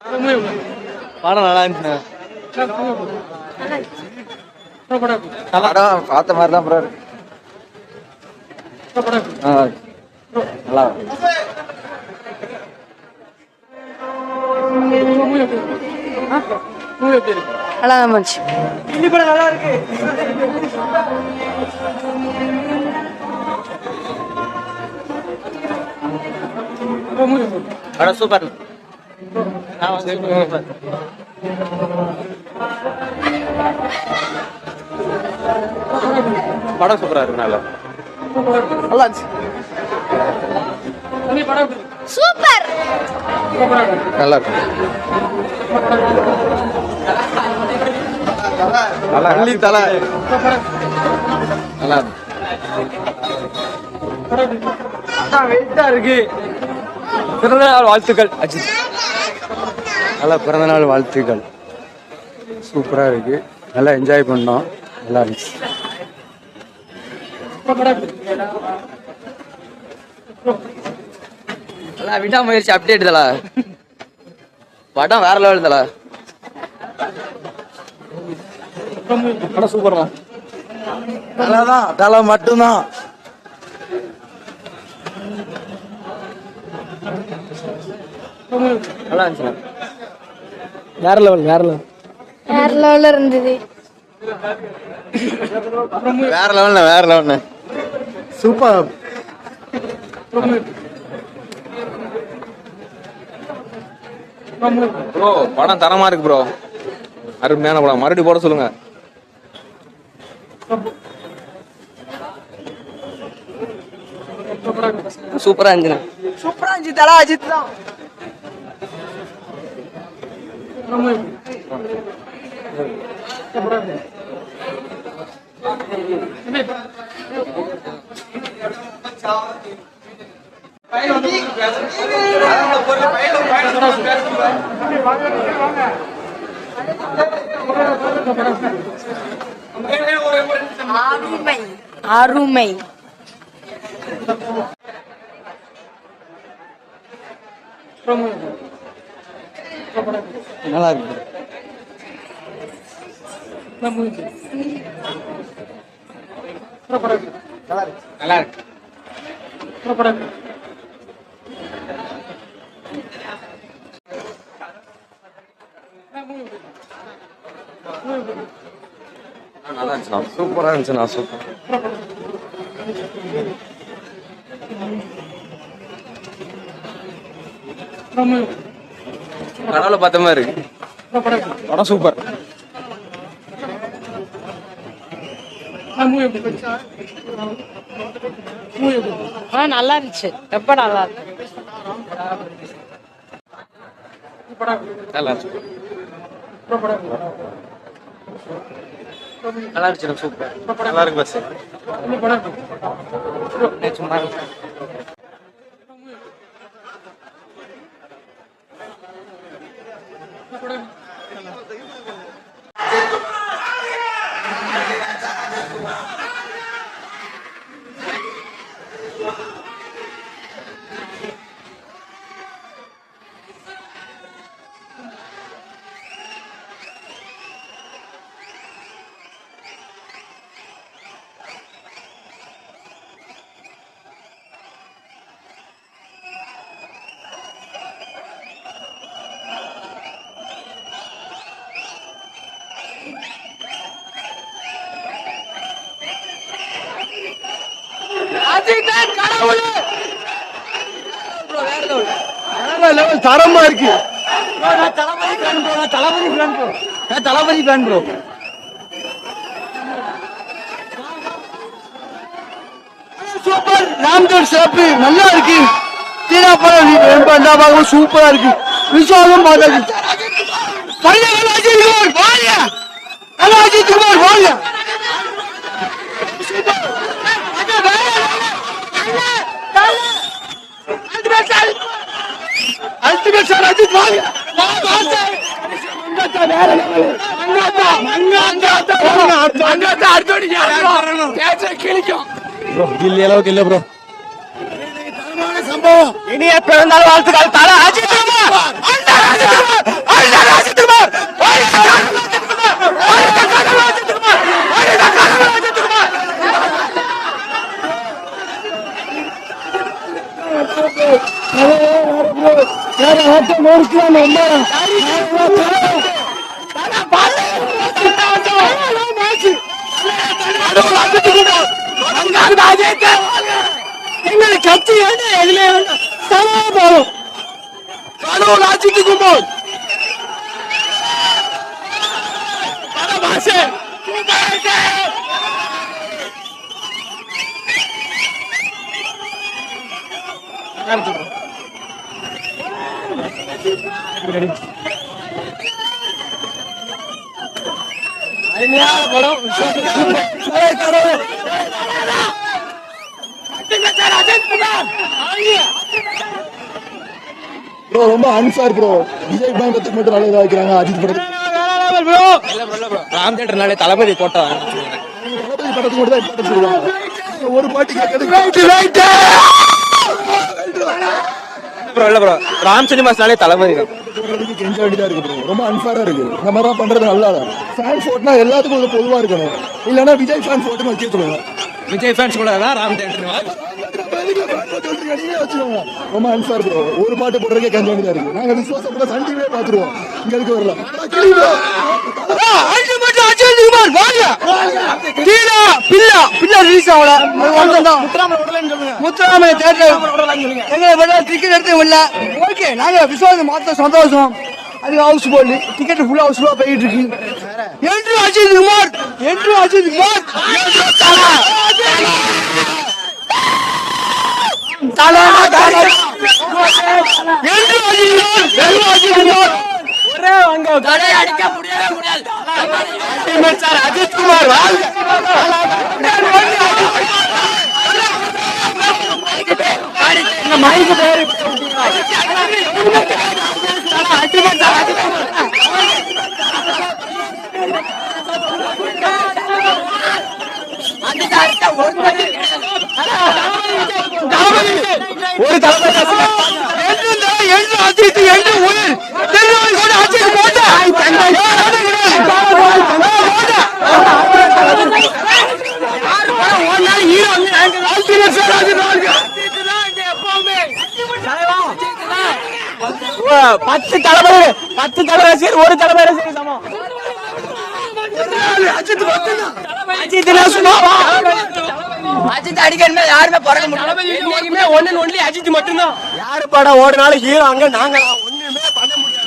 படம் நல்லா இருந்துச்சுண்ணா. படம் பார்த்த மாதிரி தான் ப்ரோ இருக்கு. நல்லா நல்லா இருந்துச்சு. நல்லா இருக்கு. படம் சூப்பர். படம் சூப்பரா இருக்கு. நல்லா இருந்துச்சு. சூப்பர். நல்லா இருக்கு. தலை நல்லா இருக்கு. பிறந்தநாள் வாழ்த்துக்கள் அஜித். நல்லா பிறந்தநாள் வாழ்த்துக்கள். சூப்பரா இருக்கு. நல்லா என்ஜாய் பண்ணோம். நல்லா இருந்துச்சு. நல்லா விடாமுயற்சி அப்டேட் தல. படம் வேற லெவல் தல. படம் சூப்பர் தான். நல்லாதான் தலை மட்டும்தான். நல்லா இருந்துச்சு. வேற லெவல் வேற லெவல் வேற லெவல்ல இருந்தது. வேற லெவல்ண்ணே சூப்பர். ப்ரோ படம் தரமா இருக்கு ப்ரோ. அருமையான படம். மறுபடியும் போட சொல்லுங்க. சூப்பரா இருந்துச்சு. சூப்பரா இருந்துச்சு தல. அஜித் தான். அருமை அருமை. நல்லா இருக்கு. நல்லா இருக்கு. நல்லா இருந்துச்சுண்ணா. சூப்பரா இருந்துச்சுண்ணா. சூப்பர். கடவுளை பார்த்த மாதிரி இருக்கு. படம் சூப்பர். நல்லா இருந்துச்சு. ரொம்ப நல்லா இருக்கு. நல்லா இருக்கு. நல்லா இருந்துச்சு. சூப்பர். நல்லா இருக்கு பஸ். சும்மா தரமா இருக்கு. தளபதி ஃபேன் ப்ரோ. சூப்பர். ராம்தேவ் சிறப்பு நல்லா இருக்கு. தீரா படம் சூப்பரா இருக்கு. விஷாலும் பாத்தாச்சு. அஜித் குமார் வாங்க. அல்டிமேட் சார் அஜித் வாங்க. அளவுக்கு இல்ல ப்ரோ. சம்பவம். இனிய பிறந்தால் வாழ்த்துக்கள் தல அஜித். எங்களை கட்சி எதுவுமே போகும் கடவுள் அஜித் குமார் ப்ரோ ரொம்ப அன்ஃபேர் ப்ரோ. விஜய் படத்துக்கு மட்டும் நல்லதா வைக்கிறாங்க, அஜித் படத்துக்கு ராம் தேட்டர்னாலே தளபதி போட்டா தளபதி படத்துக்கு மட்டும் தான் இம்பார்ட்டன்ஸ் கொடுக்குறாங்க. ஒரு பாட்டு கேட்கறது ப்ரோ இல்ல ப்ரோ ராம் சினிமாஸ்னாலே தளபதி தான். கெஞ்ச வேண்டியதா இருக்கு ப்ரோ. ரொம்ப அன்ஃபேரா இருக்கு. இந்த மாதிரி தான் பண்றது நல்லா தான். ஃபேன்ஸ் ஓட்டுனா எல்லாத்துக்கும் ஒரு பொதுவா இருக்கணும். இல்லைன்னா விஜய் ஃபேன்ஸ் ஓட்டுன்னு வச்சு சொல்லுவாங்க. விஜய் ஃபேன்ஸ் கூட தான் ராம் தேட்டர் ரொம்ப அன்ஃபேர் ப்ரோ. ஒரு பாட்டு போடுறதுக்கே கெஞ்ச வேண்டியதா இருக்கு. நாங்க விசுவாசப்பட சன் டிவியே பாத்துருவோம். இங்க இருக்கு வரல முத்துராமலை டிக்கெட் எடுத்து இல்ல. ஓகே நாங்க விசுவாசம் மாத்த சந்தோஷம். அது ஹவுஸ் போல் டிக்கெட் ஃபுல்லா ஹவுஸ்ஃபுல்லா போயிட்டு இருக்கு. என்று அஜித் குமார் அஜித் குமார் ஒரு அஜித் என்று அஜித் போட்ட பத்து தலைவர் ஒரு தலைவர் சமம். அஜித் அடிக்கணுமே யாருமே பிறக்க முடியல. ஒன்லி அஜித் மட்டும்தான். யாரு படம் ஓடினாலும் ஹீரோ அங்க நாங்க ஒண்ணுமே பண்ண முடியாது.